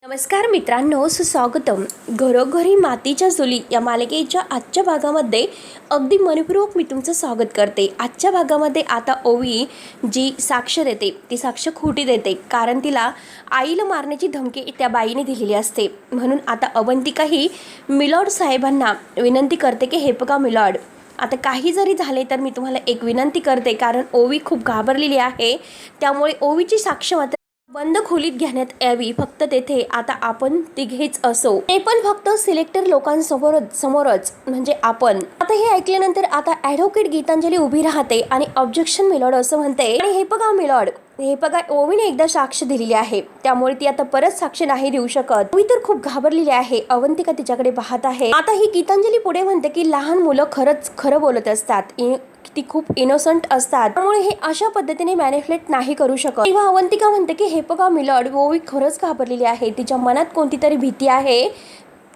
नमस्कार मित्रांनो, सुस्वागतम. घरोघरी मातीच्या चुली या मालिकेच्या आजच्या भागामध्ये अगदी मनपूर्वक मी तुमचं स्वागत करते. आजच्या भागामध्ये आता ओवी जी साक्ष देते ती साक्ष खोटी देते, कारण तिला आईला मारण्याची धमकी त्या बाईने दिलेली असते. म्हणून आता अवंतिका ही मिलॉर्ड साहेबांना विनंती करते की हे बघा मिलॉर्ड, आता काही जरी झाले तर मी तुम्हाला एक विनंती करते, कारण ओवी खूप घाबरलेली आहे. त्यामुळे ओवीची साक्ष मात्र बंद खोलीत घेण्यात यावी. फक्त तेथे आता आपण तिघेच असो, ते पण फक्त सिलेक्टर लोकांसमोरच म्हणजे आपण. आता हे ऐकल्यानंतर आता ॲडव्होकेट गीतांजली उभी राहते आणि ऑब्जेक्शन मिलॉर्ड असं म्हणते. आणि हे बघा मिलॉर्ड, हे बघा ओवीने एकदा साक्ष दिलेली आहे, त्यामुळे ती आता परत साक्ष नाही देऊ शकत. ओवी तर खूप घाबरलेली आहे. अवंतिका तिच्याकडे पाहत आहे. आता ही गीतांजली पुढे म्हणते की लहान मुलं खरंच खरं बोलत असतात, ती खूप इनोसंट असतात, त्यामुळे हे अशा पद्धतीने मॅनिप्युलेट नाही करू शकत. तेव्हा अवंतिका म्हणते की हे बघा मिलॉर्ड, ओवी खरंच घाबरलेली आहे. तिच्या मनात कोणती तरी भीती आहे.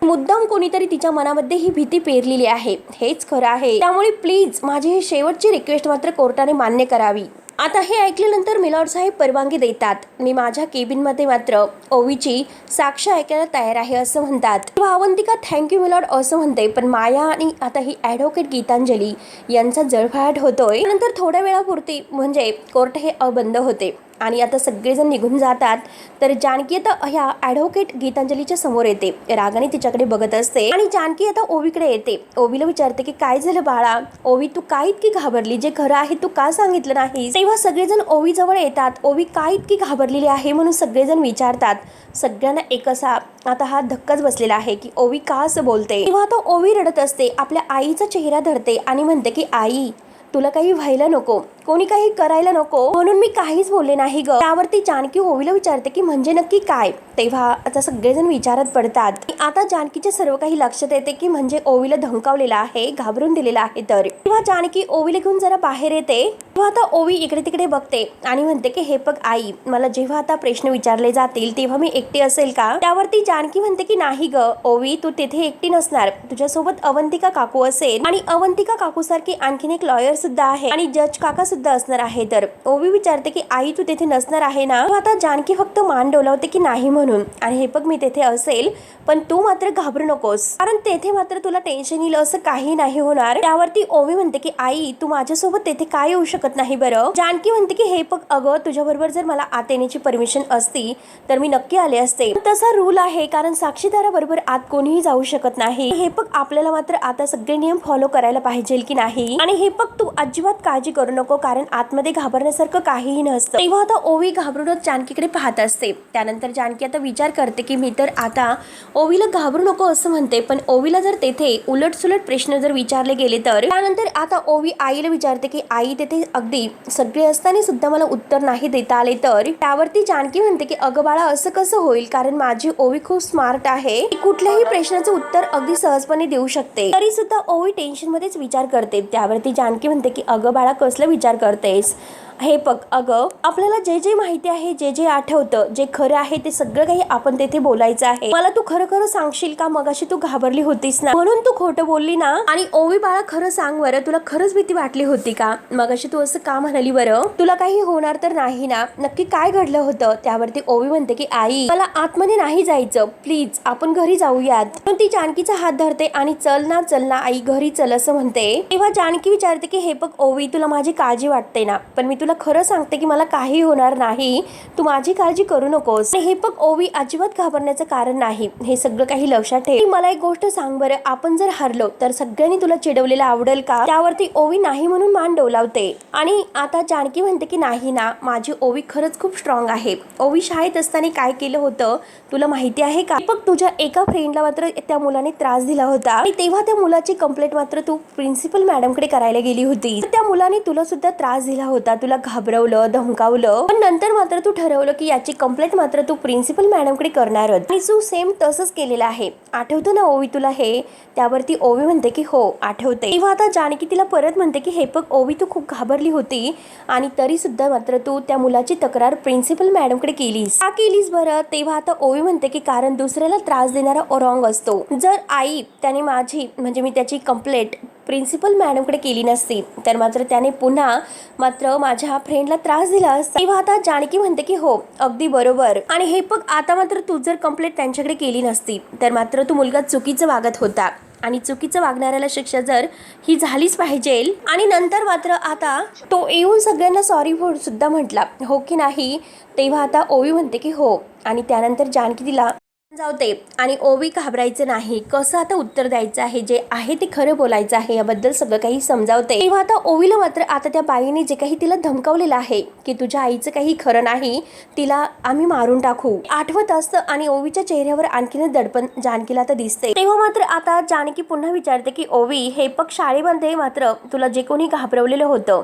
मुद्दाम कोणीतरी तिच्या मनामध्ये ही भीती पेरलेली आहे, हेच खरं आहे. त्यामुळे प्लीज माझी ही शेवटची रिक्वेस्ट मात्र कोर्टाने मान्य करावी. आता हे ऐकल्यानंतर मिलॉर्ड साहेब परवानगी देतात. मी माझ्या केबिनमध्ये मात्र ओवीची साक्ष ऐकायला तयार आहे असं म्हणतात. तेव्हा अवंतिका थँक्यू मिलॉर्ड असं म्हणते. पण माया आणि आता ही ॲडव्होकेट गीतांजली यांचा जळफळाट होतोय. नंतर थोड्या वेळापुरती म्हणजे कोर्ट हे बंद होते आणि आता सगळेजण निघून जातात. तर जानकी आता ह्या ॲडव्होकेट गीतांजलीच्या समोर येते. रागाने तिच्याकडे बघत असते आणि जानकी आता ओवीकडे येते. ओवीला विचारते की काय झालं बाळा, ओवी तू काय इतकी घाबरली, जे खरं आहे तू का सांगितलं नाही. तेव्हा सगळेजण ओवी जवळ येतात. ओवी काय इतकी घाबरलेली आहे म्हणून सगळेजण विचारतात. सगळ्यांना एक असा आता हा धक्काच बसलेला आहे की ओवी का असं बोलते. तेव्हा आता ओवी रडत असते, आपल्या आईचा चेहरा धरते आणि म्हणते की आई तुला काही व्हायला नको, कोणी काही करायला नको म्हणून मी काहीच बोलले नाही ग. त्यावरती जानकी ओवीला विचारते की म्हणजे नक्की काय. तेव्हा आता सगळेजण विचारत पडतात. आता जानकीचे सर्व काही लक्षात येते की म्हणजे ओवीला धमकावलेला आहे, घाबरून दिलेला आहे. तर तेव्हा जानकी ओवीला घेऊन जरा बाहेर येते. तेव्हा आता ओवी इकडे तिकडे बघते आणि म्हणते की हे बघ आई, मला जेव्हा आता प्रश्न विचारले जातील तेव्हा मी एकटी असेल का. त्यावरती जानकी म्हणते की नाही ग ओवी, तू तिथे एकटी नसणार, तुझ्यासोबत अवंतिका काकू असेल आणि अवंतिका काकू सारखी आणखीन एक लॉयर सुद्धा आहे आणि जज काका सुद्धा असणार आहे. तर ओवी विचारते की आई तू तिथे नसणार आहे ना. आता जानकी फक्त मान डोलावते की नाही म्हणून. आणि हे बघ मी तिथे असेल, पण तू मात्र घाबरू नकोस, कारण तेथे मात्र तुला टेन्शन येईल असं काही नाही होणार. त्यावरती ओवी म्हणते की आई तू माझ्यासोबत तेथे काय येऊ शकत नाही बरं. जानकी म्हणते की हे बघ अगं, तुझ्या बरोबर जर मला आत येण्याची परमिशन असती तर मी नक्की आले असते. तसा रूल आहे, कारण साक्षीदाराबरोबर आत कोणीही जाऊ शकत नाही. हे बघ आपल्याला मात्र आता सगळे नियम फॉलो करायला पाहिजे की नाही. आणि हे बघ तू अजिबात काळजी करू नको, कारण आतमध्ये घाबरण्यासारखं काहीही नसतं. तेव्हा आता ओवी घाबरूनच जानकीकडे पाहत असते. त्यानंतर जानकी आता विचार करते की मी तर आता ओवीला घाबरू नको असं म्हणते, पण ओवीला जर तेथे उलट सुलट प्रश्न जर विचारले गेले तर. त्यानंतर आता ओवी आईला विचारते की आई तेथे अगदी सगळे असताना सुद्धा मला उत्तर नाही देता आले तर. त्यावरती जानकी म्हणते की अगं बाळा असं कसं होईल, कारण माझी ओवी खूप स्मार्ट आहे, कुठल्याही प्रश्नाचं उत्तर अगदी सहजपणे देऊ शकते. तरी सुद्धा ओवी टेन्शन मध्येच विचार करते. त्यावरती जानकी म्हणते की अगं बाळा कसला विचार करतेस. हे बघ अगं, आपल्याला जे जे माहिती आहे, जे जे आठवतं, जे खरं आहे ते सगळं काही आपण तेथे बोलायचं आहे. मला तू खरं खरं सांगशील का, मगाशी तू घाबरली होतीस ना म्हणून तू खोटं बोलली ना. आणि ओवी बाळा खरं सांग बरं, तुला खरंच भीती वाटली होती का, मगाशी तू असं का म्हणाली बरं, तुला काही होणार तर नाही ना, नक्की काय घडलं होतं. त्यावरती ओवी म्हणते की आई मला आतमध्ये नाही जायचं, प्लीज आपण घरी जाऊयात. पण ती जानकीचा हात धरते आणि चल ना आई घरी चल असं म्हणते. तेव्हा जानकी विचारते की हे बघ ओवी तुला माझी काळजी वाटते ना, पण मी तुला खरं सांगते की मला काही होणार नाही, तू माझी काळजी करू नकोस. हे बघ ओवी अजिबात घाबरण्याचं कारण नाही, हे सगळं काही लक्षात ठेव. मला एक गोष्ट सांग बरं, आपण जर हरलो तर सगळ्यांनी तुला चिडवलेलं आवडेल का. त्यावरती ओवी नाही म्हणून मान डोलावते. आणि आता जानकी म्हणते की नाही ना, माझी ओवी खरंच खूप स्ट्रॉंग आहे. ओवी शाळेत असताना काय केलं होतं तुला माहिती आहे का. बघ तुझ्या एका फ्रेंडला मात्र त्या मुलाने त्रास दिला होता आणि तेव्हा त्या मुलाची कंप्लेंट मात्र तू प्रिन्सिपल मॅडमकडे करायला गेली होती. त्या मुलाने तुला सुद्धा त्रास दिला होता, तुला घाबरवलं, धमकावलं, पण नंतर मात्र तू ठरवलं की याची कंप्लेंट मात्र तू प्रिन्सिपल मॅडमकडे करणारच. आणि तू सेम तसंच केलेलं आहे, आठवतं ना ओवी तुला हे. त्यावरती ओवी म्हणते की हो आठवते. तेव्हा आता जानकी तिला परत म्हणते की हे बघ ओवी तू खूप घाबरली होती आणि तरी सुद्धा मात्र तू त्या मुलाची तक्रार प्रिन्सिपल मॅडमकडे केलीस, का केलीस बरं. तेव्हा आता ओवी म्हणते की कारण दुसऱ्याला त्रास देणारा रॉंग असतो. जर आई त्याने माझी म्हणजे मी त्याची कंप्लेंट प्रिन्सिपल मॅडमकडे केली नसती तर मात्र त्याने पुन्हा मात्र माझ्या फ्रेंडला त्रास दिला असता. तेव्हा आता जानकी म्हणते की हो अगदी बरोबर. आणि हे बघ आता मात्र तू जर कंप्लेंट त्यांच्याकडे केली नसती तर मात्र तू मुलगा चुकीचं वागत होता आणि चुकीचं वागणाऱ्याला शिक्षा जर ही झालीच पाहिजे. आणि नंतर मात्र आता तो येऊन सगळ्यांना सॉरी सुद्धा म्हटला, हो की नाही. तेव्हा आता ओवी म्हणते की हो. आणि त्यानंतर जानकी तिला समजावते आणि ओवी घाबरायचं नाही, कसं आता उत्तर द्यायचं आहे, जे आहे ते खरं बोलायचं आहे याबद्दल सगळं काही समजावते. तेव्हा आता ओवीला मात्र आता त्या बाईने जे काही तिला धमकावलेलं आहे की तुझ्या आईचं काही खरं नाही, तिला आम्ही मारून टाकू, आठवत असतं. आणि ओवीच्या चेहऱ्यावर आणखीनच दडपण जानकीला आता दिसते. तेव्हा मात्र आता जानकी पुन्हा विचारते की ओवी हे पग शाळेमध्ये मात्र तुला जे कोणी घाबरवलेलं होतं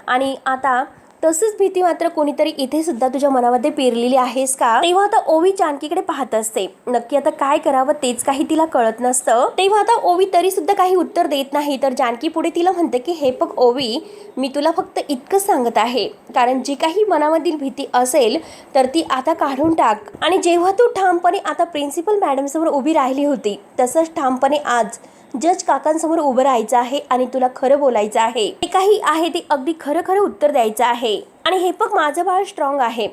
आणि आता तसंच भीती मात्र कोणीतरी इथे सुद्धा तुझ्या मनामध्ये पेरलेली आहेस का. तेव्हा आता ओवी जानकीकडे पाहत असते, नक्की आता काय करावं तेच काही तिला कळत नसतं. तेव्हा आता ओवी तरी सुद्धा काही उत्तर देत नाही. तर जानकी पुढे तिला म्हणते की हे बघ ओवी, मी तुला फक्त इतकंच सांगत आहे, कारण जी काही मनामधील भीती असेल तर ती आता काढून टाक. आणि जेव्हा तू ठामपणे आता प्रिन्सिपल मॅडम समोर उभी राहिली होती तसंच ठामपणे आज जज काकांसमोर उभं राहायचं आहे आणि तुला खरं बोलायचं आहे, ते काही आहे ते अगदी खरं खरं उत्तर द्यायचं आहे. आणि हे बघ माझं बाळ स्ट्रॉंग आहे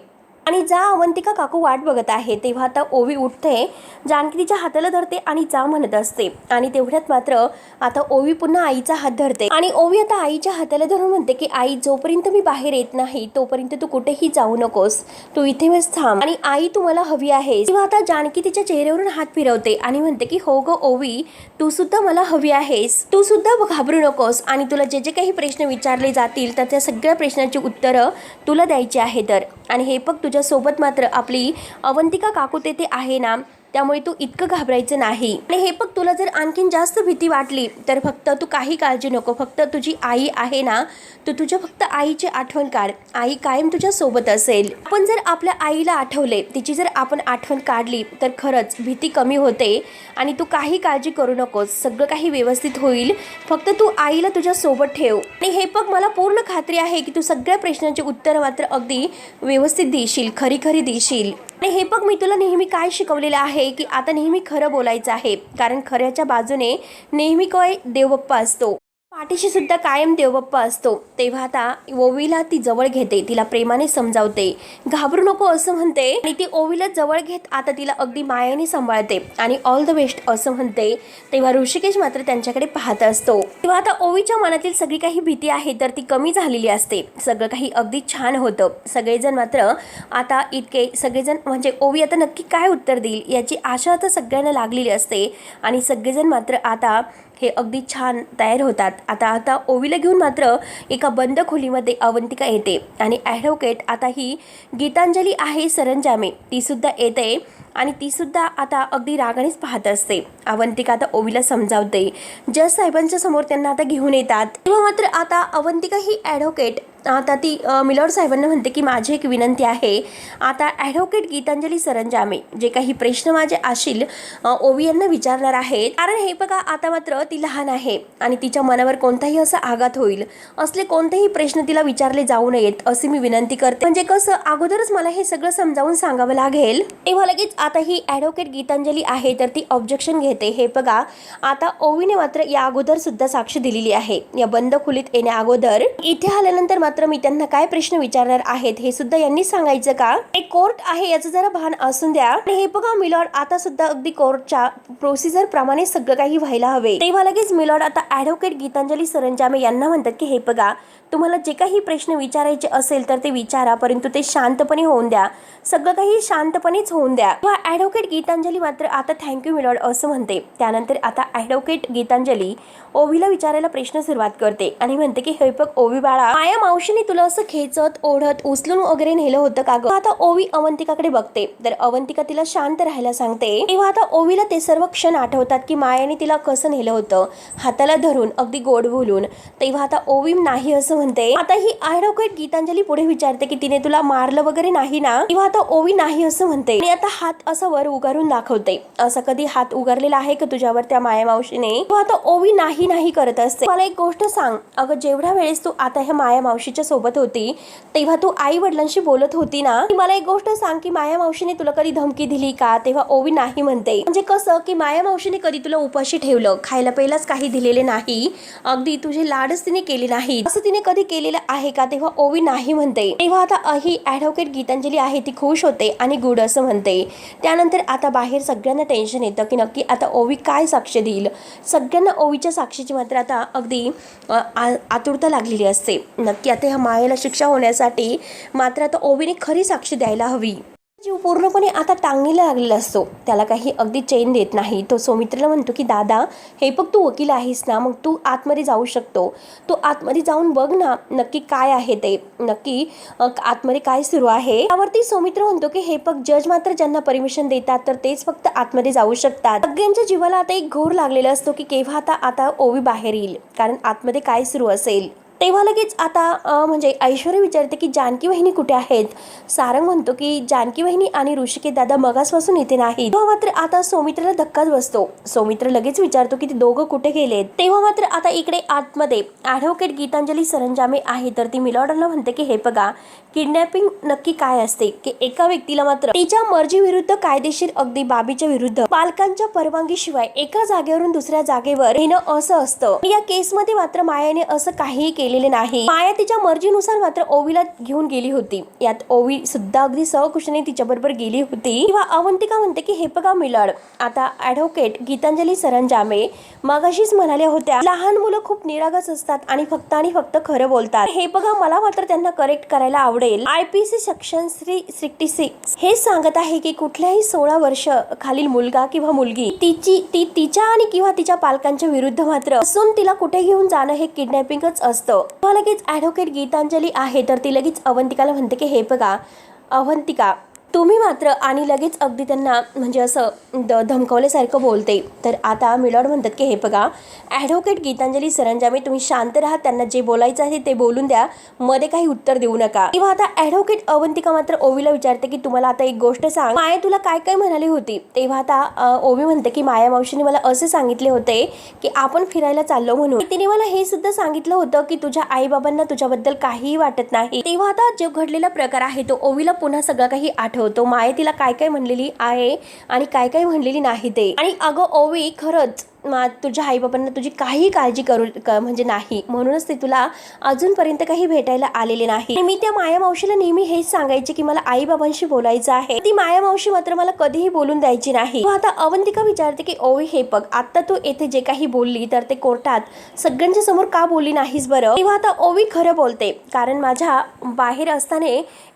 आणि जा अवंतिका काकू वाट बघत आहे. तेव्हा आता ओवी उठते, जानकी तिच्या हाताला धरते आणि जा म्हणत असते. आणि तेवढ्यात मात्र आता ओवी पुन्हा आईचा हात धरते आणि ओवी आता आईच्या हाताला धरून म्हणते की आई जोपर्यंत मी बाहेर येत नाही तोपर्यंत तू कुठेही जाऊ नकोस, तू इथेच थांब आणि आई तू मला हवी आहेस. तेव्हा आता जानकी तिच्या चेहऱ्यावरून हात फिरवते आणि म्हणते की हो ग ओवी, तू सुद्धा मला हवी आहेस, तू सुद्धा घाबरू नकोस आणि तुला जे जे काही प्रश्न विचारले जातील तर त्या सगळ्या प्रश्नांची उत्तरं तुला द्यायची आहे. तर आणि हे बघ तुझ्या सोबत मात्र आपली अवंतिका काकू तेथे आहे ना, त्यामुळे तू इतकं घाबरायचं नाही. आणि हे बघ तुला जर आणखीन जास्त भीती वाटली तर फक्त तू काही काळजी नको, फक्त तुझी आई आहे ना, तू तुझ्या फक्त आईची आठवण काढ, आई कायम तुझ्या सोबत असेल. आपण जर आपल्या आईला आठवले, तिची जर आपण आठवण काढली तर खरंच भीती कमी होते. आणि तू काही काळजी करू नकोस, सगळं काही व्यवस्थित होईल, फक्त तू आईला तुझ्या सोबत ठेव. आणि हे बघ मला पूर्ण खात्री आहे की तू सगळ्या प्रश्नांची उत्तर मात्र अगदी व्यवस्थित देशील, खरी खरी देशील. आणि हे बघ मी तुला नेहमी काय शिकवलेलं आहे की आता नेहमी खरं बोलायचं आहे, कारण खऱ्याच्या बाजूने नेहमी काय देवबाप्पा असतो, पाठीशी सुद्धा कायम देवबाप्पा असतो. तेव्हा आता ओवीला ती जवळ घेते, तिला प्रेमाने समजावते, घाबरू नको असं म्हणते. आणि ती ओवीला जवळ घेत आता तिला अगदी मायाने सांभाळते आणि ऑल द बेस्ट असं म्हणते. तेव्हा ऋषिकेश मात्र त्यांच्याकडे पाहत असतो. तेव्हा आता ओवीच्या मनातील सगळी काही भीती आहे तर ती कमी झालेली असते, सगळं काही अगदी छान होतं. सगळेजण मात्र आता इतके सगळेजण म्हणजे ओवी आता नक्की काय उत्तर देईल याची आशा आता सगळ्यांना लागलेली असते. आणि सगळेजण मात्र आता हे अगदी छान तयार होतात. आता ओवीला घेऊन मात्र एका बंद खोलीमध्ये अवंतिका येते आणि ॲडव्होकेट आता ही गीतांजली आहे सरंजामे, ती सुद्धा येते आणि ती सुद्धा आता अगदी रागानेच पाहत असते. अवंतिका आता ओवीला समजावते, जज साहेबांच्या समोर त्यांना आता घेऊन येतात. तेव्हा मात्र आता अवंतिका ही ॲडव्होकेट आता ती मिलॉर्ड साहेबांना म्हणते की माझी एक विनंती आहे, आता ॲडव्होकेट गीतांजली सरंजामे जे काही प्रश्न माझे असतील ओवी यांना विचारणार आहेत, कारण हे बघा आता मात्र ती लहान आहे आणि तिच्या मनावर कोणताही असा आघात होईल असले कोणतेही प्रश्न तिला विचारले जाऊ नयेत अशी मी विनंती करते. म्हणजे कसं अगोदरच मला हे सगळं समजावून सांगावं लागेल. तेव्हा लगेच आता ही ॲडव्होकेट गीतांजली आहे तर ती ऑब्जेक्शन घेते. हे बघा आता ओवीने मात्र या अगोदर सुद्धा साक्ष दिलेली आहे, या बंद खोलीत येण्या अगोदर इथे आल्यानंतर मात्र मी त्यांना काय प्रश्न विचारणार आहेत हे सुद्धा यांनी सांगायचं का, एक कोर्ट आहे याचं जरा भान असून द्या. आणि हे बघा मिलॉर्ड आता सुद्धा अगदी कोर्टच्या प्रोसिजर प्रमाणे सगळं काही व्हायला हवे. तेव्हा लगेच मिलॉर्ड आता ॲडव्होकेट गीतांजली सरंजामे यांना म्हणतात की हे बघा तुम्हाला जे काही प्रश्न विचारायचे असेल तर ते विचारा, परंतु ते शांतपणे होऊन द्या, सगळं काही शांतपणेच होऊन द्या. तेव्हा ॲडव्होकेट गीतांजली मात्र आता थँक्यू मिलॉर्ड असं म्हणते. त्यानंतर आता ॲडव्होकेट गीतांजली ओवीला विचारायला प्रश्न सुरुवात करते आणि म्हणते की हे बघ ओवी बाळा, माया मावशीने तुला असं खेचत ओढत उचलून वगैरे नेलं होतं का ग. आता ओवी अवंतिकाकडे बघते तर अवंतिका तिला शांत राहायला सांगते. तेव्हा आता ओवीला ते सर्व क्षण आठवतात की मायाने तिला कसं नेलं होतं, हाताला धरून अगदी गोड बोलून. तेव्हा आता ओवी नाही असं म्हणते. आता ही ॲडव्होकेट गीतांजली पुढे विचारते की तिने तुला मारलं वगैरे नाही ना. तेव्हा आता ओवी नाही असं म्हणते आणि आता हात असा वर उगारून दाखवते. असा कधी हात उगारलेला आहे का तुझ्यावर त्या माया मावशीने. तेव्हा आता ओवी नाही नाही करत असते. मला एक गोष्ट सांग, अगं जेवढ्या वेळेस तू आता ह्या माया मावशी मावशीच्या सोबत होती तेव्हा तू आई वडिलांशी बोलत होती ना, मला एक गोष्ट सांग की माया मावशीने तुला कधी धमकी दिली का? तेव्हा ओवी नाही म्हणते. म्हणजे कसं की माया मावशीने कधी तुला उपाशी ठेवलं, खायला पहिलाच काही दिलेले नाही, अगदी तुझे लाडच तिने केले नाही, असं तिने कधी केलेलं आहे का? तेव्हा ओवी नाही म्हणते. तेव्हा आता ही ॲडव्होकेट गीतांजली आहे ती खुश होते आणि गुड असं म्हणते. त्यानंतर आता बाहेर सगळ्यांना टेन्शन येतं की नक्की आता ओवी काय साक्ष देईल. सगळ्यांना ओवीच्या साक्षीची मात्र आता अगदी आतुरता लागलेली असते. नक्की आता ह्या मायेला शिक्षा होण्यासाठी मात्र आता ओवीने खरी साक्ष द्यायला हवी. जीव पूर्णपणे आता टांगणीला लागलेला असतो, त्याला काही अगदी चैन देत नाही. तो सौमित्रीला म्हणतो की दादा हे बघ तू वकील आहेस ना, मग तू आतमध्ये जाऊ शकतो, तू आतमध्ये जाऊन बघ ना नक्की काय आहे ते, नक्की आतमध्ये काय सुरू आहे. त्यावरती सौमित्र म्हणतो की हे बघ जज मात्र ज्यांना परमिशन देतात तर तेच फक्त आतमध्ये जाऊ शकतात. सगळ्यांच्या जीवाला आता एक घोर लागलेला असतो की केव्हा आता ओवी बाहेर येईल, कारण आतमध्ये काय सुरू असेल. तेव्हा लगेच आता म्हणजे ऐश्वर्या विचारते की जानकी वहिनी कुठे आहेत. सारंग म्हणतो की जानकी वहिनी आणि ऋषिकेश दादा मगासपासून इथे नाही. तेव्हा मात्र आता सौमित्राला धक्काच बसतो. सौमित्र लगेच विचारतो की ते दोघं कुठे गेलेत. तेव्हा मात्र आता इकडे आतमध्ये ॲडव्होकेट गीतांजली सरंजामे आहे तर ती मिलॉर्डला म्हणते की हे बघा किडनॅपिंग नक्की काय असते की एका व्यक्तीला मात्र तिच्या मर्जी विरुद्ध कायदेशीर अगदी बाबीच्या विरुद्ध पालकांच्या परवानगीशिवाय एका जागेवरून दुसऱ्या जागेवर येणं असं असतं. या केसमध्ये मात्र मायाने असं काहीही केलेले नाही. माया तिच्या मर्जीनुसार मात्र ओवीला घेऊन गेली होती. यात ओवी सुद्धा अगदी सहकुशीने तिच्या बरोबर गेली होती. किंवा अवंतिका म्हणते की हे बघा मिलॉर्ड आता ॲडव्होकेट गीतांजली सरंजामे मगाशीच म्हणाल्या होत्या लहान मुलं खूप निरागस असतात आणि फक्त खरं बोलतात. हे बघा मला मात्र त्यांना करेक्ट करायला आवडेल. IPC सेक्शन 366 हे सांगत आहे की कुठल्याही 16 वर्ष खालील मुलगा किंवा मुलगी तिच्या आणि किंवा तिच्या पालकांच्या विरुद्ध मात्र असून तिला कुठे घेऊन जाणं हे किडनॅपिंगच असतं. लगेच ॲडव्होकेट गीतांजली आहे तर ती लगेच अवंतिकाला म्हणते की हे बघा अवंतिका तुम्ही मात्र आणि लगेच अगदी त्यांना म्हणजे असं धमकावल्यासारखं बोलते. तर आता मिलॉर्ड म्हणतात की हे बघा ॲडव्होकेट गीतांजली सरंजामे तुम्ही शांत राहा, त्यांना जे बोलायचं आहे ते बोलून द्या, मध्ये काही उत्तर देऊ नका. किंवा आता ॲडव्होकेट अवंतिका मात्र ओवीला विचारते की तुम्हाला आता एक गोष्ट सांग माया तुला काय काय म्हणाली होती. तेव्हा आता ओवी म्हणते की माया मावशीने मला असे सांगितले होते की आपण फिरायला चाललो म्हणून. तिने मला हे सुद्धा सांगितलं होतं की तुझ्या आई बाबांना तुझ्याबद्दल काहीही वाटत नाही. तेव्हा आता जो घडलेला प्रकार आहे तो ओवीला पुन्हा सगळं काही आठवतो. माया तिला काय काय म्हणलेली आहे आणि काय काय म्हणलेली नाही ते. आणि अगं ओवी खरंच तुझ्या आईबाबांना तुझी काही काळजी म्हणजे नाही, म्हणूनच ते तुला अजूनपर्यंत काही भेटायला आलेले नाही. मी त्या माया मावशीला नेहमी हेच सांगायचे की मला आई बाबांशी बोलायचं आहे. ती माया मावशी मात्र मला कधीही बोलून द्यायची नाही. आता अवंतिका विचारते की ओवी हे बघ आता तू येथे जे काही बोलली तर ते कोर्टात सगळ्यांच्या समोर का बोलली नाहीस बरं. तेव्हा आता ओवी खरं बोलते कारण माझ्या बाहेर असताना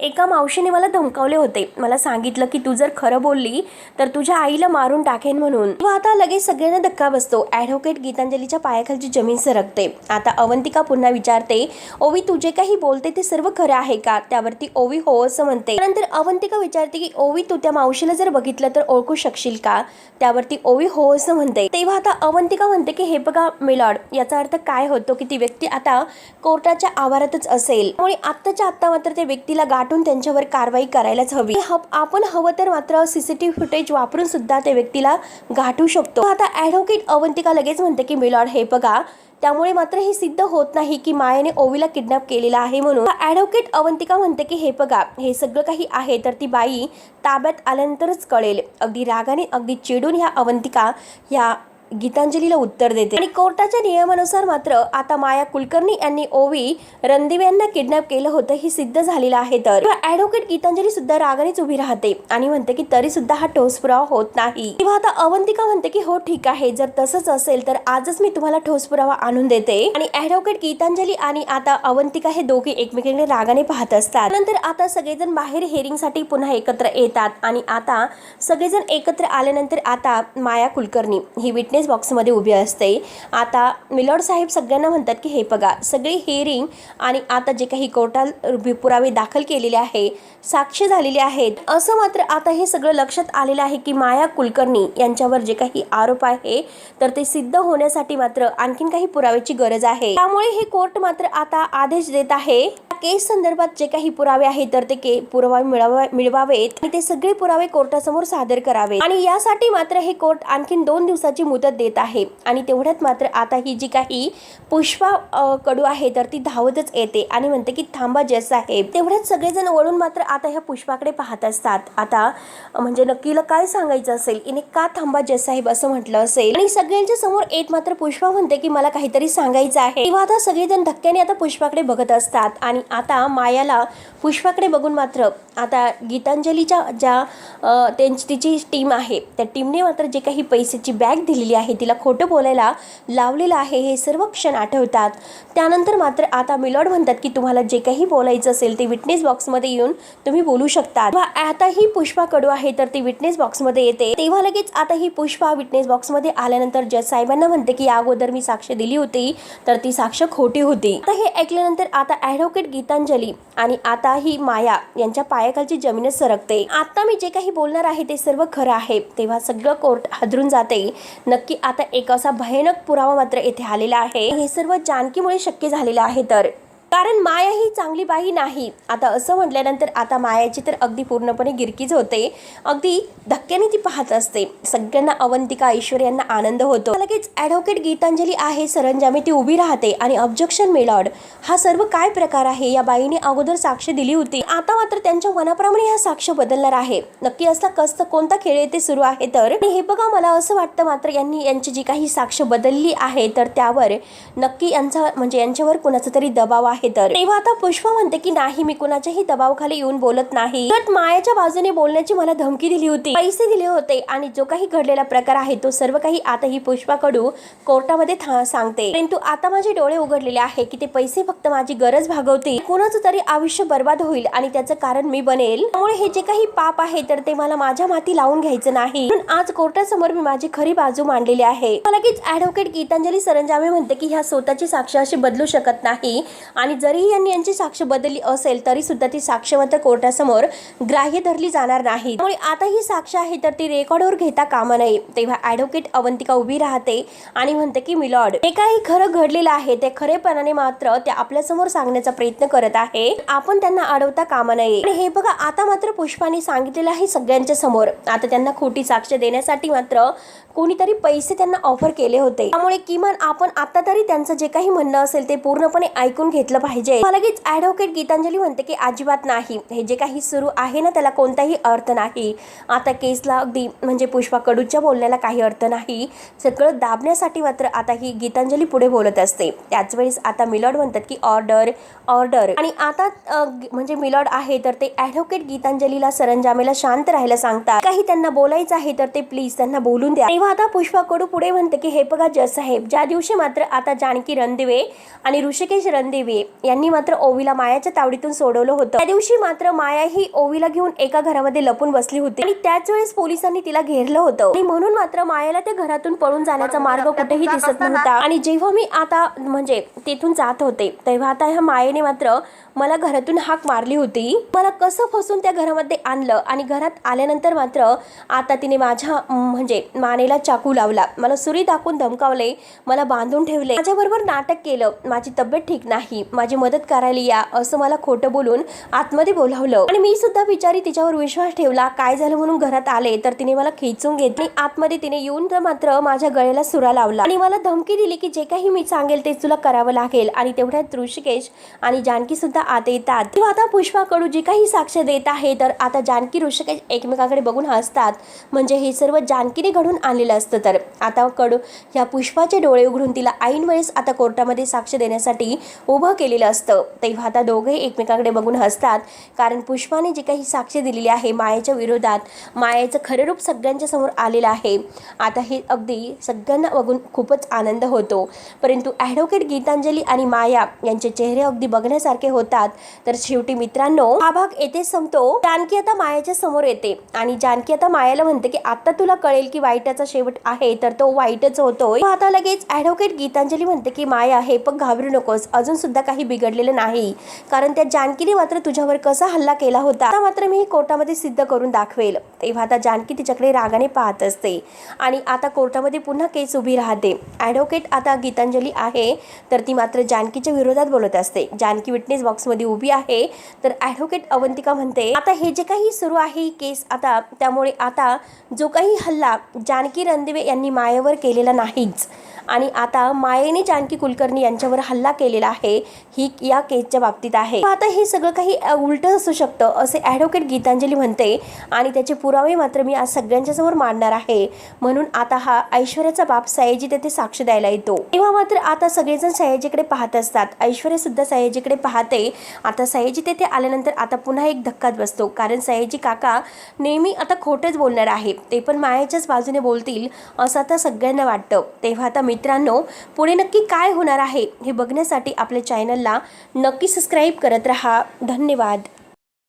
एका मावशीने मला धमकावले होते. मला सांगितलं की तू जर खरं बोलली तर तुझ्या आईला मारून टाकेन म्हणून. तेव्हा आता लगेच सगळ्यांना धक्का बसतो. ॲडव्होकेट गीतांजलीच्या पायाखालची जमीन सरकते. आता अवंतिका पुन्हा विचारते ओवी तू जे काही बोलते ते सर्व खरं आहे का. त्यावरती ओवी हो असं म्हणते. नंतर अवंतिका विचारते की ओवी तू त्या मावशीला जर बघितलं तर ओळखू शकशील का. त्यावरती ओवी हो असं म्हणते. तेव्हा आता अवंतिका म्हणते की हे बघा मिलॉर्ड याचा अर्थ काय होतो की ती व्यक्ती आता कोर्टाच्या आवारातच असेल, त्यामुळे आत्ताच्या आत्ता मात्र त्या व्यक्तीला गाठून त्यांच्यावर कारवाई करायलाच हवी. आपण हवं तर मात्र CCTV फुटेज वापरून सुद्धा त्या व्यक्तीला गाठू शकतो. आता ॲडव्होकेट अवंतिका लगेच म्हणते की मिलॉर्ड हे बघा त्यामुळे मात्र हे सिद्ध होत नाही की मायाने ओवीला किडनॅप केलेला आहे म्हणून. ॲडव्होकेट अवंतिका म्हणते की हे बघा हे सगळं काही आहे तर ती बाई ताब्यात आल्यानंतरच कळेल. अगदी रागाने अगदी चिडून ह्या अवंतिका ह्या गीतांजलीला उत्तर देते. आणि कोर्टाच्या नियमानुसार मात्र आता माया कुलकर्णी यांनी ओवी रणदीव यांना किडनॅप केलं होतं हे सिद्ध झालेलं आहे. तर ॲडव्होकेट गीतांजली सुद्धा रागानेच उभी राहते आणि म्हणते की तरी सुद्धा हा ठोस पुरावा होत नाही. तेव्हा आता अवंतिका म्हणते की हो ठीक आहे जर तसंच असेल तर आजच मी तुम्हाला ठोस पुरावा आणून देते. आणि ॲडव्होकेट गीतांजली आणि आता अवंतिका हे दोघे एकमेकांकडे रागाने पाहत असतात. नंतर आता सगळेजण बाहेर हेअरिंगसाठी पुन्हा एकत्र येतात आणि आता सगळेजण एकत्र आल्यानंतर आता माया कुलकर्णी ही विटनेस बॉक्स मध्ये उभी असते. आता मिलॉर्ड साहेब सगळ्यांना म्हणतात की हे बघा सगळी हिअरिंग आणि आता जे काही कोर्टात पुरावे दाखल केलेले आहे साक्ष झालेले आहेत असं मात्र आता हे सगळं लक्षात आलेलं आहे की माया कुलकर्णी यांच्यावर जे काही आरोप आहे तर ते सिद्ध होण्यासाठी मात्र आणखीन काही पुराव्याची गरज आहे. त्यामुळे हे कोर्ट मात्र आता आदेश देत आहे केस संदर्भात जे काही पुरावे आहेत तर ते पुरावे मिळवावेत आणि ते सगळे पुरावे कोर्टासमोर सादर करावे आणि यासाठी मात्र हे कोर्ट आणखीन 2 दिवसाची मुदत देत आहे. आणि तेवढ्यात मात्र आता ही जी काही पुष्पा कडू आहे तर ती धावतच येते आणि म्हणते की थांबा जज साहेब. तेवढ्यात सगळेजण वळून मात्र आता ह्या पुष्पाकडे पाहत असतात. आता म्हणजे नक्कीला काय सांगायचं असेल, इने का थांबा जज साहेब असं म्हटलं असेल आणि सगळ्यांच्या समोर एक मात्र पुष्पा म्हणते की मला काहीतरी सांगायचं आहे. तेव्हा आता सगळेजण धक्क्याने आता पुष्पाकडे बघत असतात आणि आता मायाला पुष्पाकडे बघून मात्र आता गीतांजलीच्या ज्या तिची टीम आहे त्या टीमने मात्र जे काही पैशाची बॅग दिलेली आहे तिला खोटं बोलायला लावलेलं आहे हे सर्व क्षण आठवतात. त्यानंतर मात्र आता मिलॉर्ड म्हणतात की तुम्हाला जे काही बोलायचं असेल ते विटनेस बॉक्समध्ये येऊन तुम्ही बोलू शकता. आता ही पुष्पा कडू आहे तर ती विटनेस बॉक्समध्ये येते. तेव्हा लगेच आता ही पुष्पा विटनेस बॉक्समध्ये आल्यानंतर जज साहेबांना म्हणते की अगोदर मी साक्ष दिली होती तर ती साक्ष खोटी होती. आता हे ऐकल्यानंतर आता ॲडव्होकेट गीतांजली आणि आता ही माया यांच्या पायाखालची जमीनच सरकते. आता मी जे काही बोलणार आहे ते सर्व खरं आहे. तेव्हा सगळं कोर्ट हादरून जाते. नक्की आता एक असा भयानक पुरावा मात्र येथे आलेला आहे. हे सर्व जानकीमुळे शक्य झालेलं आहे. तर कारण माया ही चांगली बाई नाही. आता असं म्हटल्यानंतर आता मायाची तर अगदी पूर्णपणे गिरकीच होते. अगदी धक्क्याने ती पाहत असते. सगळ्यांना अवंतिका ऐश्वर्यांना आनंद होतो. लगेच ॲडव्होकेट गीतांजली आहे सरंजामी ती उभी राहते आणि ऑब्जेक्शन मिलॉर्ड, हा सर्व काय प्रकार आहे. या बाईने अगोदर साक्ष दिली होती, आता मात्र त्यांच्या मनाप्रमाणे हा साक्ष बदलणार आहे. नक्की असला कसं कोणता खेळ येथे सुरू आहे. तर हे बघा मला असं वाटतं मात्र यांची जी काही साक्ष बदलली आहे तर त्यावर नक्की यांच्यावर कुणाचा तरी दबाव आहे. तेव्हा आता पुष्पा म्हणते की नाही मी कुणाच्याही दबावाखाली येऊन बोलत नाही. तर मायाच्या बाजूने बोलण्याची मला धमकी दिली होती, पैसे दिले होते आणि जो काही घडलेला प्रकार आहे तो सर्व काही आता ही पुष्पा कडू कोर्टामध्ये सांगते. परंतु आता माझे डोळे उघडलेले आहे की ते पैसे फक्त माझी गरज भागवतील, कोणाचं तरी आयुष्य बर्बाद होईल आणि त्याचं कारण मी बनेल. त्यामुळे हे जे काही पाप आहे तर ते मला माझ्या माथी लावून घ्यायचं नाही. म्हणून आज कोर्टासमोर मी माझी खरी बाजू मांडलेली आहे. लगेच ॲडव्होकेट गीतांजली सरंजामे म्हणते की ह्या स्वतःची साक्ष अशी बदलू शकत नाही आणि जरी यांची साक्ष बदलली असेल तरी सुद्धा ती साक्ष मात्र कोर्टासमोर ग्राह्य धरली जाणार नाही. त्यामुळे आता ही साक्ष आहे तर ती रेकॉर्डवर घेता कामा नये. तेव्हा ॲडव्होकेट अवंतिका उभी राहते आणि म्हणते की मिलॉर्ड, हे काही खरं घडलेलं आहे ते खरेपणाने मात्र ते आपल्यासमोर सांगण्याचा प्रयत्न करत आहे. आपण त्यांना अडवता कामा नये. आणि हे बघा आता मात्र पुष्पाने सांगितलेलं आहे सगळ्यांच्या समोर. आता त्यांना खोटी साक्ष देण्यासाठी मात्र कोणीतरी पैसे त्यांना ऑफर केले होते. त्यामुळे किमान आपण आता तरी त्यांचं जे काही म्हणणं असेल ते पूर्णपणे ऐकून घेतलं पाहिजे. लगेच ॲडव्होकेट गीतांजली म्हणते की अजिबात नाही, हे जे काही सुरू आहे ना त्याला कोणताही अर्थ नाही. आता केसला अगदी म्हणजे पुष्पा कडूच्या बोलण्याला काही अर्थ नाही. सगळं दाबण्यासाठी मात्र आता ही गीतांजली पुढे बोलत असते. त्याच वेळेस आता मिलॉर्ड म्हणतात की ऑर्डर ऑर्डर. आणि आता म्हणजे मिलॉर्ड आहे तर ते ॲडव्होकेट गीतांजलीला सरंजामेला शांत राहायला सांगतात. काही त्यांना बोलायचं आहे तर ते प्लीज त्यांना बोलून द्या. तेव्हा आता पुष्पा कडू पुढे म्हणते की हे बघा जज साहेब, ज्या दिवशी मात्र आता जानकी रणदिवे आणि ऋषिकेश रणदिवे यांनी मात्र ओवीला मायाच्या तावडीतून सोडवलं होतं, त्या दिवशी मात्र माया ही ओवीला घेऊन एका घरामध्ये लपून बसली होती आणि त्याच वेळेस पोलिसांनी तिला घेरलं होतं आणि म्हणून मात्र मायाला त्या घरातून पळून जाण्याचा मार्ग कुठेही दिसत नव्हता. आणि जेव्हा मी आता म्हणजे तिथून जात होते तेव्हा आता ह्या मायेने मात्र मला घरातून हाक मारली होती. मला कसं फसून त्या घरामध्ये आणलं आणि घरात आल्यानंतर मात्र आता तिने माझ्या म्हणजे मानेला चाकू लावला, मला सुरी दाखवून धमकावले, मला बांधून ठेवले, माझ्याबरोबर नाटक केलं, माझी तब्येत ठीक नाही, माझी मदत करायला या असं मला खोटं बोलून आतमध्ये बोलावलं. आणि मी सुद्धा बिचारी तिच्यावर विश्वास ठेवला. काय झालं म्हणून घरात आले तर तिने मला खेचून घेतली. आतमध्ये तिने येऊन तर मात्र माझ्या गळ्याला सुरा लावला आणि मला धमकी दिली की जे काही मी सांगेल ते तुला करावं लागेल. आणि तेवढ्यात ऋषिकेश आणि जानकी सुद्धा आत येतात. तेव्हा आता पुष्पा कडू जी काही साक्ष देत आहे तर आता जानकी ऋषिकेश एकमेकाकडे बघून हसतात. म्हणजे हे सर्व जानकीने घडून आणलेलं असतं. तर आता कडू ह्या पुष्पाचे डोळे उघडून तिला ऐन वेळेस आता कोर्टामध्ये साक्ष देण्यासाठी उभं केलेलं असतं. तेव्हा आता दोघेही एकमेकाकडे बघून हसतात. कारण पुष्पाने जी काही साक्ष दिलेली आहे मायाच्या विरोधात, मायाचं खरं रूप सगळ्यांच्या समोर आलेलं आहे. आता हे अगदी सगळ्यांना बघून खूपच आनंद होतो. परंतु ॲडव्होकेट गीतांजली आणि माया यांचे चेहरे अगदी बघण्यासारखे होतात. तर शेवटी मित्रांनो हा भाग येथेच संपतो. जानकी आता मायाच्या समोर येते आणि जानकी आता मायाला म्हणते की आता तुला कळेल की वाईटाचा शेवट आहे तर तर तो वाईटच होतोय. आता लगेच ॲडव्होकेट गीतांजली म्हणते की माया हे पण घाबरू नकोस, अजून सुद्धा काही बिघडलेलं नाही, कारण त्या जानकीने मात्र तुझ्यावर कसा हल्ला केला होता आता मात्र मी कोर्टामध्ये सिद्ध करून दाखवेल. तेव्हा आता जानकी तिच्याकडे रागाने पाहत असते आणि आता कोर्टामध्ये पुन्हा केस उभी राहते. ॲडव्होकेट आता गीतांजली आहे तर ती मात्र जानकीच्या विरोधात बोलत असते. जानकी विटनेस बॉक्समध्ये उभी आहे तर ॲडव्होकेट अवंतिका म्हणते आता हे जे काही सुरू आहे ही केस, आता त्यामुळे आता जो काही हल्ला जानकी रणदिवे यांनी मायेवर केलेला नाहीच आणि आता मायेने जानकी कुलकर्णी यांच्यावर हल्ला केलेला आहे ही या केसच्या बाबतीत आहे. आता हे सगळं काही उलटं असू शकतं असे ॲडव्होकेट गीतांजली म्हणते आणि त्याचे पुरावे मात्र मी आज सगळ्यांच्या समोर मांडणार आहे. म्हणून आता हा ऐश्वर्याचा बाप सयाजी तेथे साक्ष द्यायला येतो. तेव्हा मात्र आता सगळेजण सयाजीकडे पाहत असतात. ऐश्वर्या सुद्धा सयाजीकडे पाहते. आता सयाजी तेथे आल्यानंतर आता पुन्हा एक धक्काच बसतो, कारण सयाजी काका नेहमी आता खोटंच बोलणार आहे, ते पण मायाच्याच बाजूने बोलतील असं आता सगळ्यांना वाटतं. तेव्हा आता मित्रांनो, पुढे नक्की काय होणार आहे हे बघण्यासाठी आपल्या चॅनलला नक्की सबस्क्राईब करत राहा. धन्यवाद.